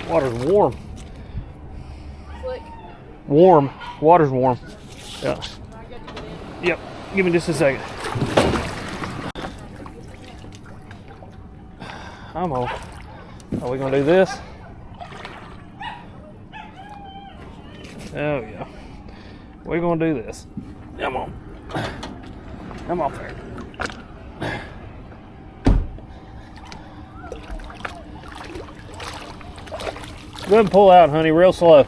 Water's warm. Slick. Warm. Water's warm. Yeah. Yep. Give me just a second. I'm on. Are we gonna do this? Oh yeah. We're gonna do this. Come on. Come on there. Go ahead and pull out, honey, real slow.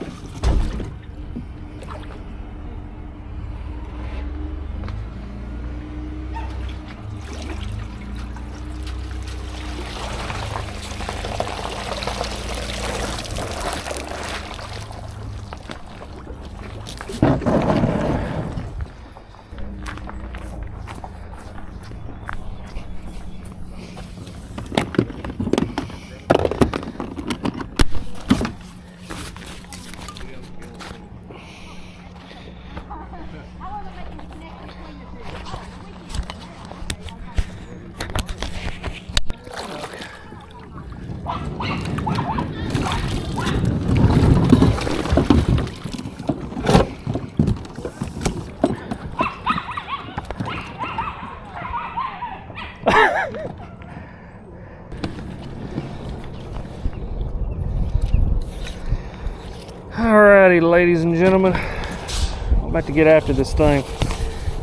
Alrighty, ladies and gentlemen, I'm about to get after this thing.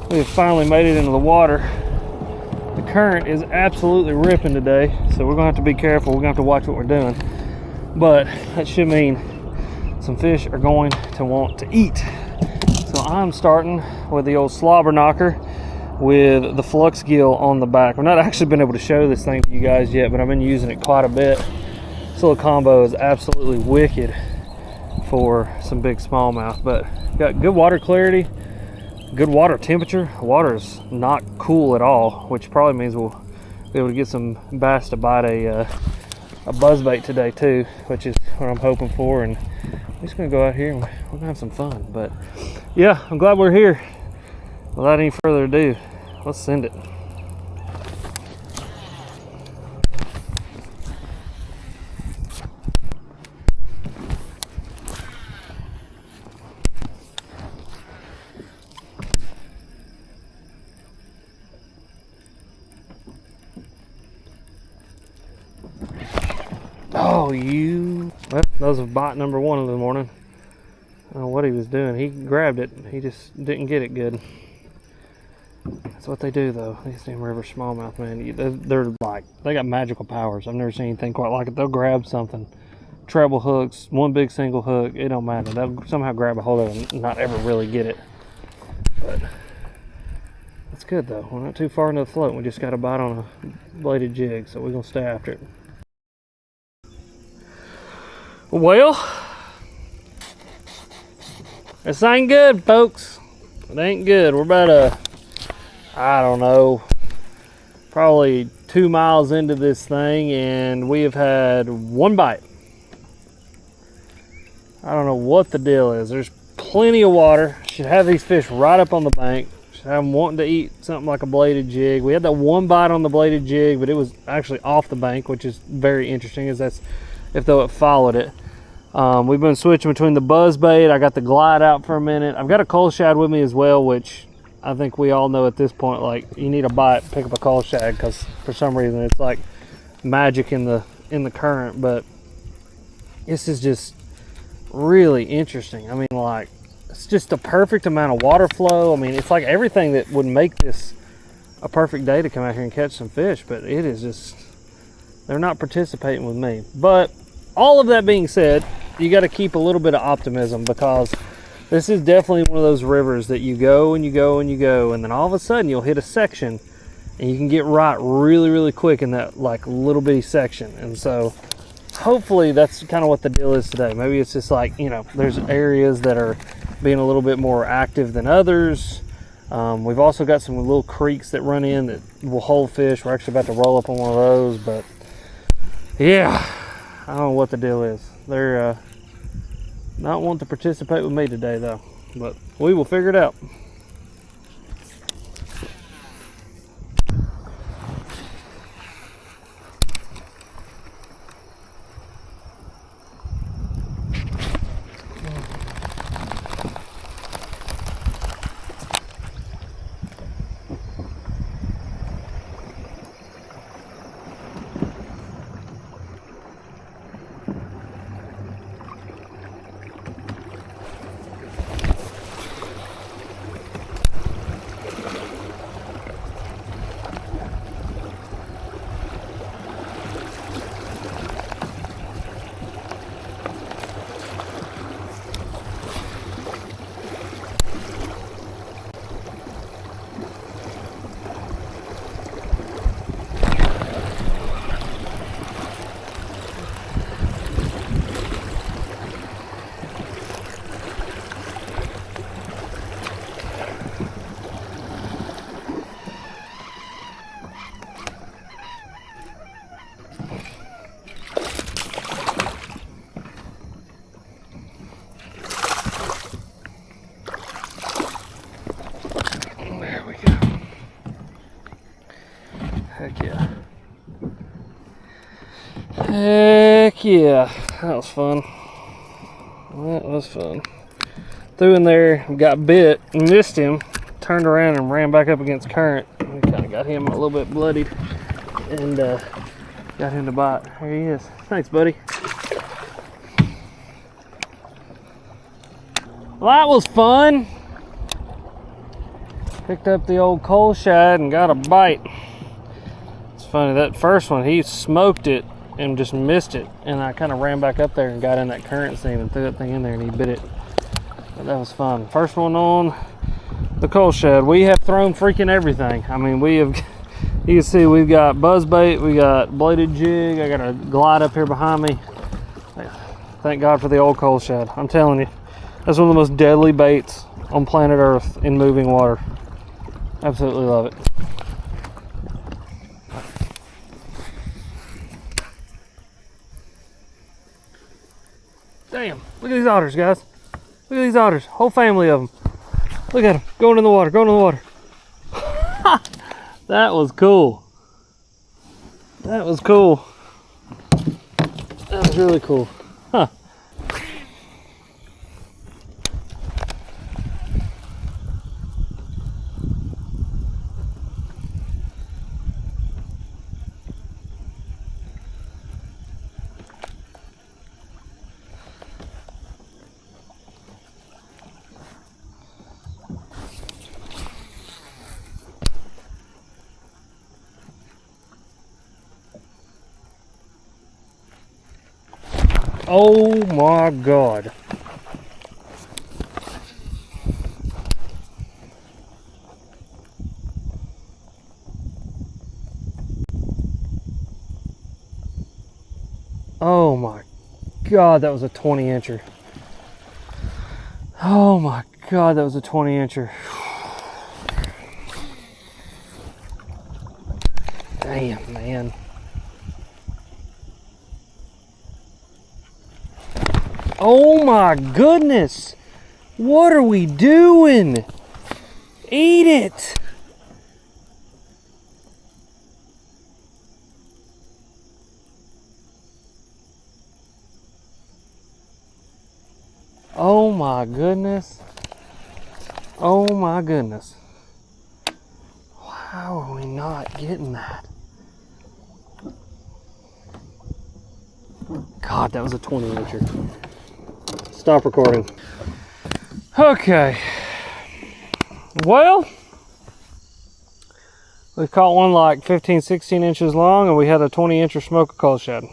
We have finally made it into the water. The current is absolutely ripping today, so we're gonna have to be careful. We're gonna have to watch what we're doing, but that should mean some fish are going to want to eat. So I'm starting with the old slobber knocker with the flux gill on the back. I've not actually been able to show this thing to you guys yet, but I've been using it quite a bit. This little combo is absolutely wicked for some big smallmouth, but got good water clarity, good water temperature. Water is not cool at all, which probably means we'll be able to get some bass to bite a buzzbait today too, which is what I'm hoping for. And I'm just gonna go out here and we're gonna have some fun. But yeah, I'm glad we're here. Without any further ado, let's send it. Oh, well, that was bite number one of the morning. I don't know what he was doing. He grabbed it. He just didn't get it good. That's what they do, though. These damn river smallmouth, man. They're like, they got magical powers. I've never seen anything quite like it. They'll grab something. Treble hooks, one big single hook, it don't matter. They'll somehow grab a hold of it and not ever really get it. But that's good, though. We're not too far into the float. We just got a bite on a bladed jig, so we're going to stay after it. Well, this ain't good, folks. It ain't good. We're about I don't know, probably 2 miles into this thing, and we have had one bite. I don't know what the deal is. There's plenty of water. Should have these fish right up on the bank. Should have them wanting to eat something like a bladed jig. We had that one bite on the bladed jig, but it was actually off the bank, which is very interesting, as that's if though it followed it. We've been switching between the buzzbait. I got the glide out for a minute. I've got a cold shad with me as well, which I think we all know at this point, like, you need a bite, pick up a cold shad, because for some reason it's like magic in the current. But this is just really interesting. I mean, like, it's just the perfect amount of water flow. I mean, it's like everything that would make this a perfect day to come out here and catch some fish, but it is just, they're not participating with me. But all of that being said, you got to keep a little bit of optimism, because this is definitely one of those rivers that you go and you go and you go, and then all of a sudden you'll hit a section and you can get right really, really quick in that like little bitty section. And so hopefully that's kind of what the deal is today. Maybe it's just like, you know, there's areas that are being a little bit more active than others. We've also got some little creeks that run in that will hold fish. We're actually about to roll up on one of those, but yeah, I don't know what the deal is. They're not wanting to participate with me today, though, but we will figure it out. Heck yeah. Heck yeah. That was fun. That was fun. Threw in there, got bit, missed him, turned around and ran back up against current. We kind of got him a little bit bloodied and got him to bite. There he is. Thanks, buddy. Well, that was fun. Picked up the old coal shad and got a bite. It's funny, that first one, he smoked it and just missed it. And I kind of ran back up there and got in that current seam and threw that thing in there and he bit it. But that was fun. First one on the coal shad. We have thrown freaking everything. I mean, we have, you can see we've got buzzbait, we got bladed jig, I got a glide up here behind me. Thank God for the old coal shad. I'm telling you, that's one of the most deadly baits on planet Earth in moving water. Absolutely love it. Damn, look at these otters, guys. Look at these otters, whole family of them. Look at them, going in the water, going in the water. That was cool. That was cool. That was really cool. Huh. Oh my God. Oh my God, that was a 20-incher. Oh my God, that was a 20-incher. Damn, man. Oh my goodness! What are we doing? Eat it! Oh my goodness. Oh my goodness. How are we not getting that? God, that was a 20-incher. Stop recording. Okay. Well, we caught one like 15, 16 inches long and we had a 20-incher smoker coal shad.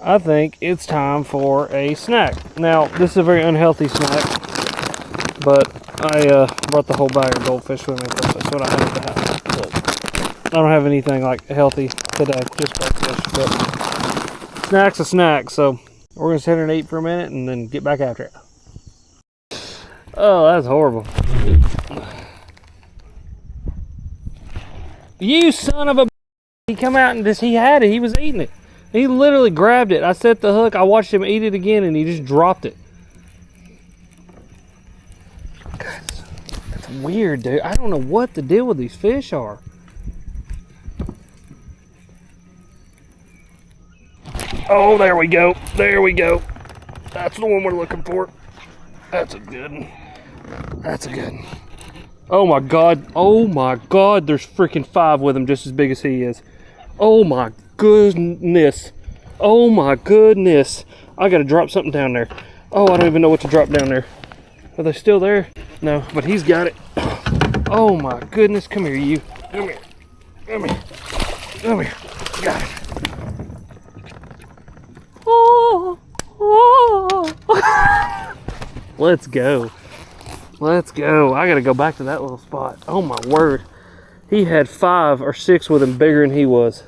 I think it's time for a snack. Now, this is a very unhealthy snack, but I brought the whole bag of goldfish with me because that's what I have at the house. But I don't have anything like healthy today, just goldfish. But snack's a snack, so we're going to sit here and eat for a minute and then get back after it. Oh, that's horrible. You son of a... He come out and he had it. He was eating it. He literally grabbed it. I set the hook. I watched him eat it again and he just dropped it. God, that's weird, dude. I don't know what the deal with these fish are. Oh, there we go. There we go. That's the one we're looking for. That's a good one. That's a good one. Oh my God. Oh my God. There's freaking 5 with him just as big as he is. Oh my goodness. Oh my goodness. I gotta drop something down there. Oh, I don't even know what to drop down there. Are they still there? No, but he's got it. Oh my goodness. Come here, you. Come here. Come here. Come here. Got it. Oh, oh. Let's go. Let's go. I gotta go back to that little spot. Oh my word. He had 5 or 6 with him bigger than he was.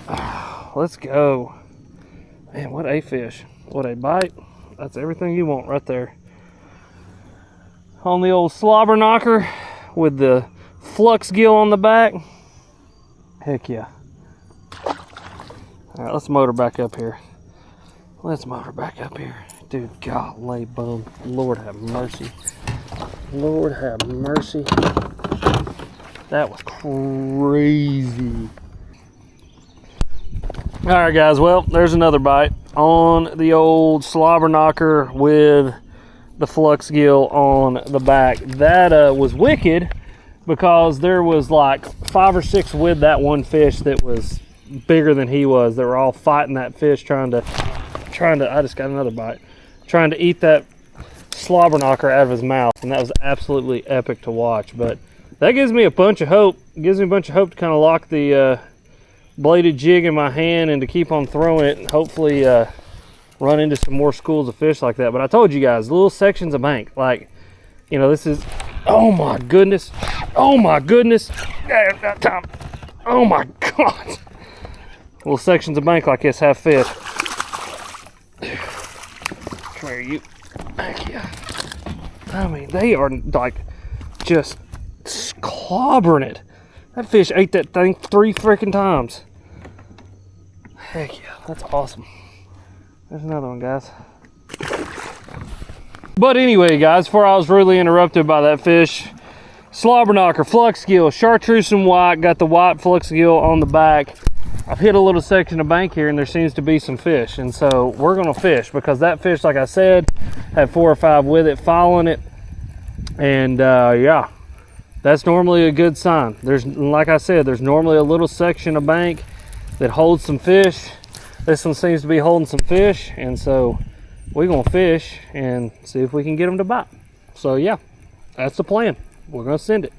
Oh, let's go. Man, what a fish. What a bite. That's everything you want right there. On the old slobber knocker with the flux gill on the back. Heck yeah. Alright, let's motor back up here. Let's motor back up here. Dude, golly bum. Lord have mercy. Lord have mercy. That was crazy. All right, guys. Well, there's another bite on the old slobber knocker with the flux gill on the back. That was wicked because there was like 5 or 6 with that one fish that was bigger than he was. They were all fighting that fish, trying to. I just got another bite. Trying to eat that slobber knocker out of his mouth, and that was absolutely epic to watch. But that gives me a bunch of hope. It gives me a bunch of hope to kind of lock the bladed jig in my hand and to keep on throwing it and hopefully run into some more schools of fish like that. But I told you guys, little sections of bank, like, you know, this is, oh my goodness, oh my goodness, oh my God. Little sections of bank like this have fish. Come here, you. Thank you. I mean, they are like just clobbering it. That fish ate that thing 3 freaking times. Heck yeah, that's awesome. There's another one, guys. But anyway, guys, before I was rudely interrupted by that fish, slobber knocker, flux gill, chartreuse and white, got the white flux gill on the back. I've hit a little section of bank here and there seems to be some fish, and so we're gonna fish because that fish, like I said, had 4 or 5 with it following it, and yeah, that's normally a good sign. There's, like I said, there's normally a little section of bank that holds some fish. This one seems to be holding some fish, and so we're gonna fish and see if we can get them to bite. So yeah, that's the plan. We're gonna send it.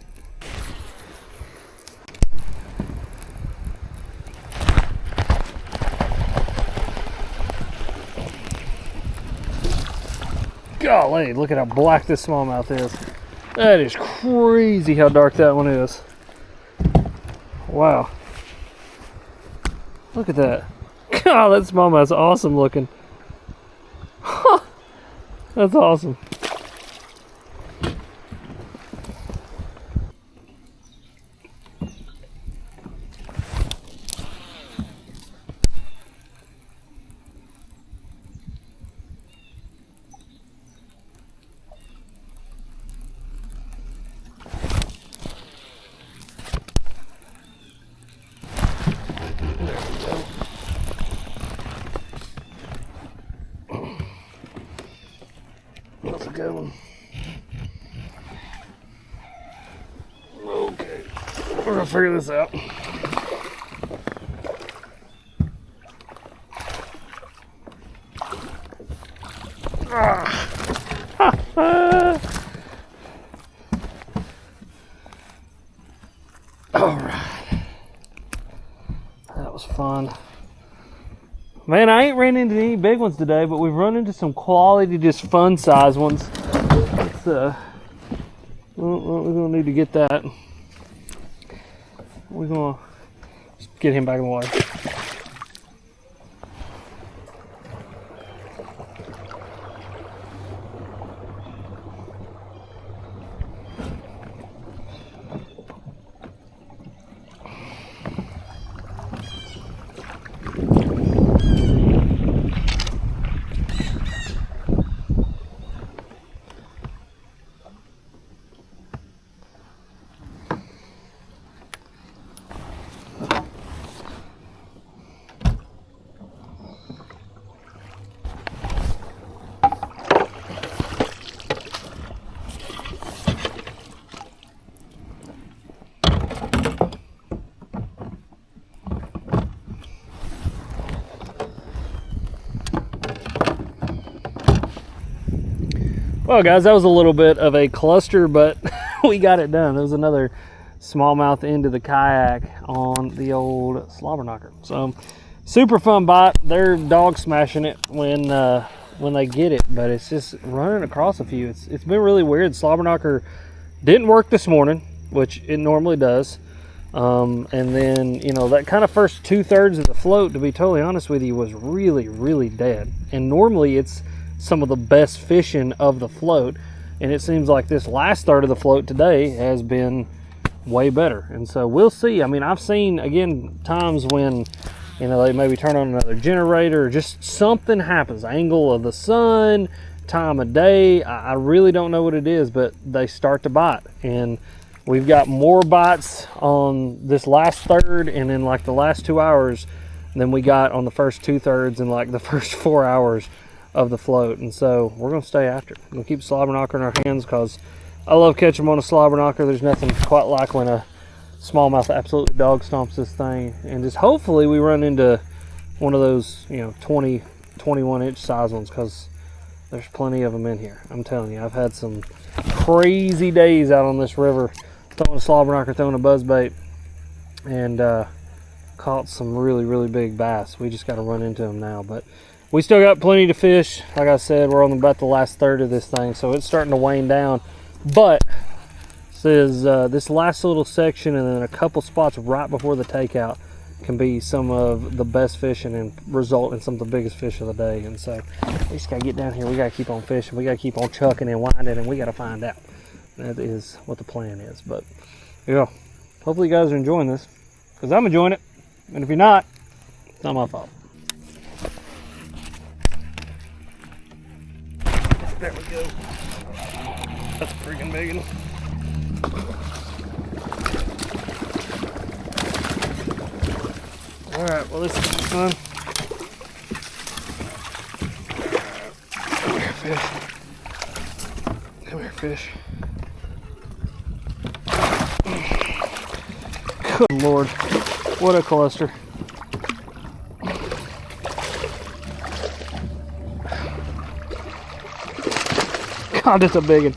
Golly, look at how black this smallmouth is. That is crazy how dark that one is. Wow. Look at that. God, that smallmouth's awesome looking. That's awesome. That's a good one. Okay, we're gonna figure this out. All right, that was fun. Man, I ain't ran into any big ones today, but we've run into some quality, just fun size ones. It's, well, we're gonna need to get that. We're gonna just get him back in the water. Well, guys, that was a little bit of a cluster, but we got it done. There was another smallmouth into the kayak on the old slobber knocker. So, super fun bite. They're dog smashing it when they get it, but it's just running across a few. It's been really weird. Slobber knocker didn't work this morning, which it normally does. And then, you know, that kind of first 2/3 of the float, to be totally honest with you, was really, really dead. And normally it's some of the best fishing of the float, and it seems like this last third of the float today has been way better. And so we'll see. I mean, I've seen, again, times when, you know, they maybe turn on another generator or just something happens, angle of the sun, time of day, I really don't know what it is, but they start to bite. And We've got more bites on this last third and in like the last 2 hours than we got on the first 2/3 and like the first 4 hours of the float. And so we're gonna stay after it. We're gonna keep slobber knocker in our hands because I love catching them on a slobber knocker. There's nothing quite like when a smallmouth absolutely dog stomps this thing. And just hopefully we run into one of those, you know, 20, 21 inch size ones, because there's plenty of them in here. I'm telling you, I've had some crazy days out on this river throwing a slobber knocker, throwing a buzzbait, and caught some really, really big bass. We just got to run into them now, but we still got plenty to fish. Like I said, we're on about the last third of this thing, so it's starting to wane down. But this last little section and then a couple spots right before the takeout can be some of the best fishing and result in some of the biggest fish of the day. And so we just gotta get down here. We gotta keep on fishing. We gotta keep on chucking and winding, and we gotta find out. That is what the plan is. But yeah, hopefully you guys are enjoying this, because I'm enjoying it. And if you're not, it's not my fault. There we go. That's a freaking big one. All right, well, this is fun. Come here, fish. Come here, fish. Good Lord, what a cluster. God, it's a big one.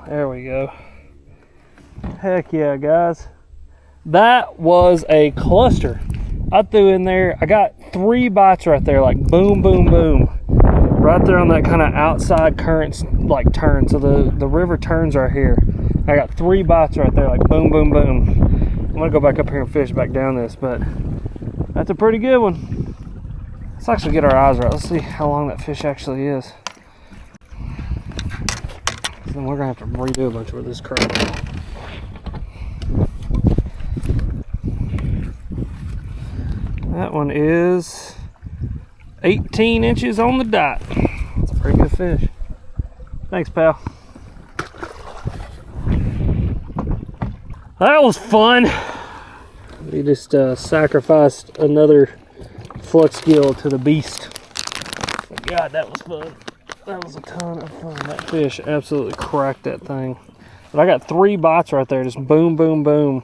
There we go. Heck yeah, guys. That was a cluster. I threw in there, I got 3 bites right there, like boom, boom, boom. Right there on that kind of outside current like turn. So the river turns right here. I got 3 bites right there, like boom, boom, boom. I'm gonna go back up here and fish back down this, but that's a pretty good one. Let's actually get our eyes right. Let's see how long that fish actually is. Then we're gonna have to redo a bunch of this crap. That one is 18 inches on the dot. That's a pretty good fish. Thanks, pal. That was fun. We just sacrificed another flux gill to the beast. God, that was fun. That was a ton of fun. That fish absolutely cracked that thing. But I got 3 bites right there, just boom, boom, boom.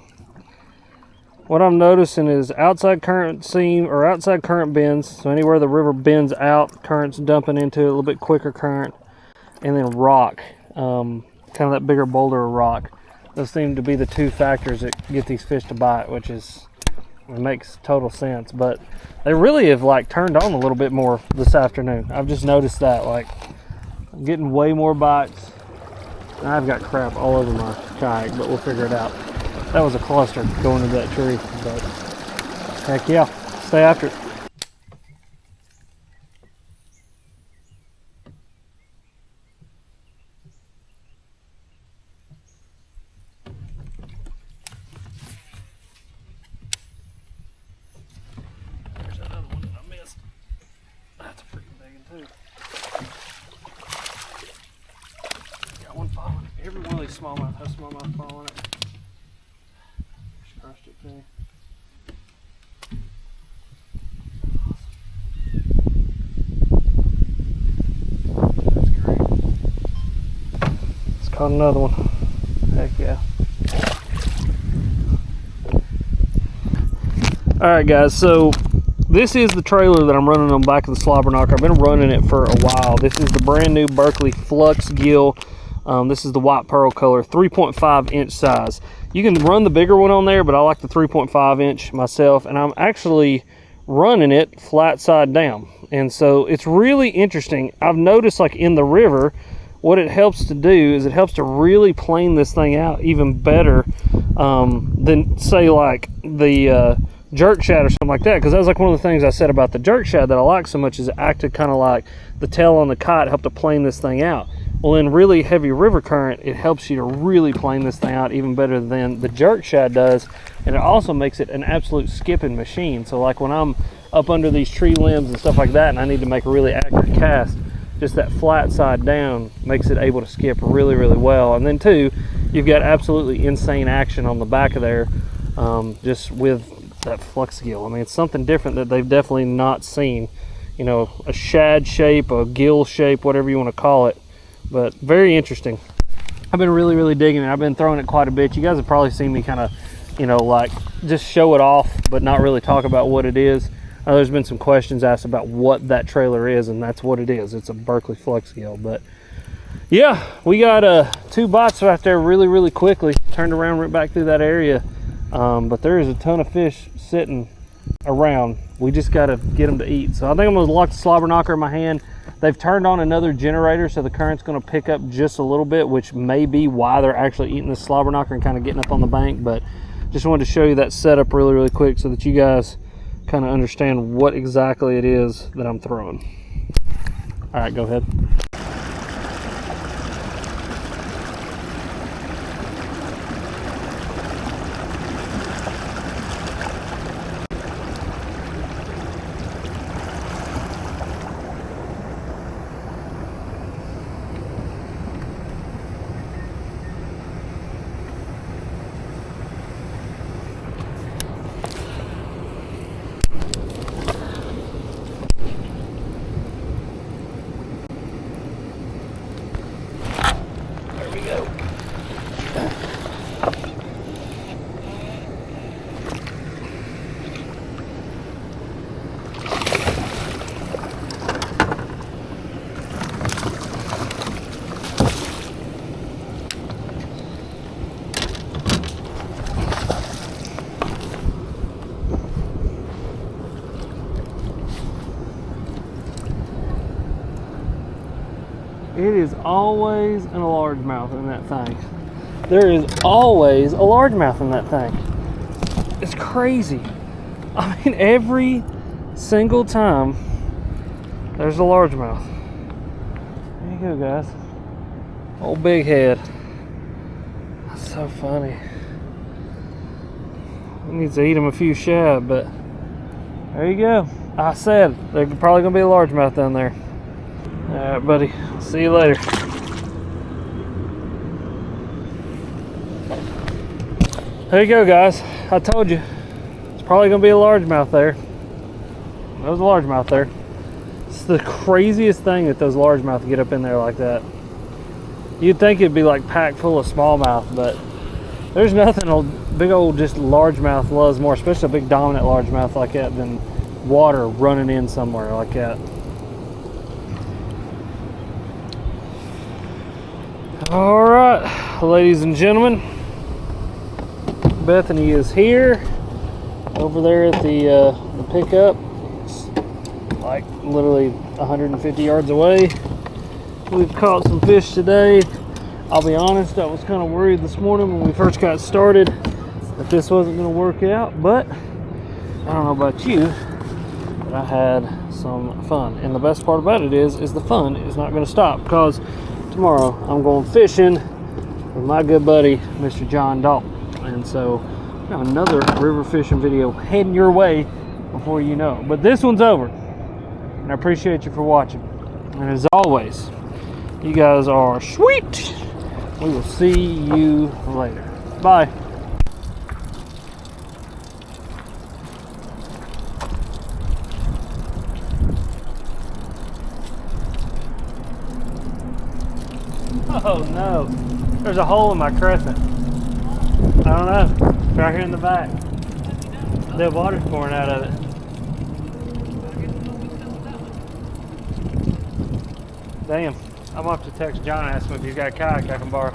What I'm noticing is outside current seam or outside current bends. So anywhere the river bends out, current's dumping into it, a little bit quicker current. And then rock, kind of that bigger boulder of rock. Those seem to be the 2 factors that get these fish to bite, which is, it makes total sense. But they really have like turned on a little bit more this afternoon. I've just noticed that, like, I'm getting way more bites. And I've got crap all over my kayak, but we'll figure it out. That was a cluster going into that tree, but heck yeah, stay after it. There's another one that I missed. That's a freaking big one too. Got one falling. Every one of these smallmouth has smallmouth falling it. Just crushed it too. That's great. It's caught another one. Heck yeah. Alright guys, so this is the trailer that I'm running on the back of the slobber knocker. I've been running it for a while. This is the brand new Berkley Flux Gill. This is the white pearl color, 3.5 inch size. You can run the bigger one on there, but I like the 3.5 inch myself, and I'm actually running it flat side down. And so it's really interesting. I've noticed, like in the river, what it helps to do is it helps to really plane this thing out even better than say like the jerk shad or something like that, because that was like one of the things I said about the jerk shad that I like so much, is it acted kind of like the tail on the kite, helped to plane this thing out. Well, in really heavy river current, it helps you to really plane this thing out even better than the jerk shad does, and it also makes it an absolute skipping machine. So like when I'm up under these tree limbs and stuff like that and I need to make a really accurate cast, just that flat side down makes it able to skip really, really well. And then too, you've got absolutely insane action on the back of there, just with that flex gill. I mean, it's something different that they've definitely not seen. You know, a shad shape, a gill shape, whatever you want to call it. But very interesting. I've been really, really digging it. I've been throwing it quite a bit. You guys have probably seen me kind of, you know, like just show it off, but not really talk about what it is. There's been some questions asked about what that trailer is, and that's what it is. It's a Berkley flex gill. But yeah, we got 2 bites right there really, really quickly. Turned around right back through that area. But there is a ton of fish sitting around. We just got to get them to eat. So I think I'm going to lock the slobber knocker in my hand. They've turned on another generator, so the current's going to pick up just a little bit, which may be why they're actually eating this slobber knocker and kind of getting up on the bank. But just wanted to show you that setup really, really quick so that you guys kind of understand what exactly it is that I'm throwing. All right, go ahead. It is always a largemouth in that thing. There is always a largemouth in that thing. It's crazy. I mean, every single time there's a largemouth. There you go, guys. Old big head. That's so funny. He needs to eat him a few shad, but there you go. I said there's probably gonna be a largemouth down there. All right, buddy. See you later. There you go, guys. I told you. It's probably going to be a largemouth there. There was a largemouth there. It's the craziest thing that those largemouth get up in there like that. You'd think it'd be like packed full of smallmouth, but there's nothing a big old just largemouth loves more, especially a big dominant largemouth like that, than water running in somewhere like that. All right, ladies and gentlemen, Bethany is here over there at the pickup. It's like literally 150 yards away. We've caught some fish today. I'll be honest, I was kind of worried this morning when we first got started that this wasn't going to work out, but I don't know about you, but I had some fun. And the best part about it is the fun is not going to stop, because tomorrow I'm going fishing with my good buddy, Mr. John Dalton. And so I have another river fishing video heading your way before you know it. But this one's over, and I appreciate you for watching. And as always, you guys are sweet. We will see you later. Bye. Oh no, there's a hole in my crescent. I don't know, it's right here in the back. The water's pouring out of it. Damn, I'm gonna have to text John and ask him if he's got a kayak I can borrow.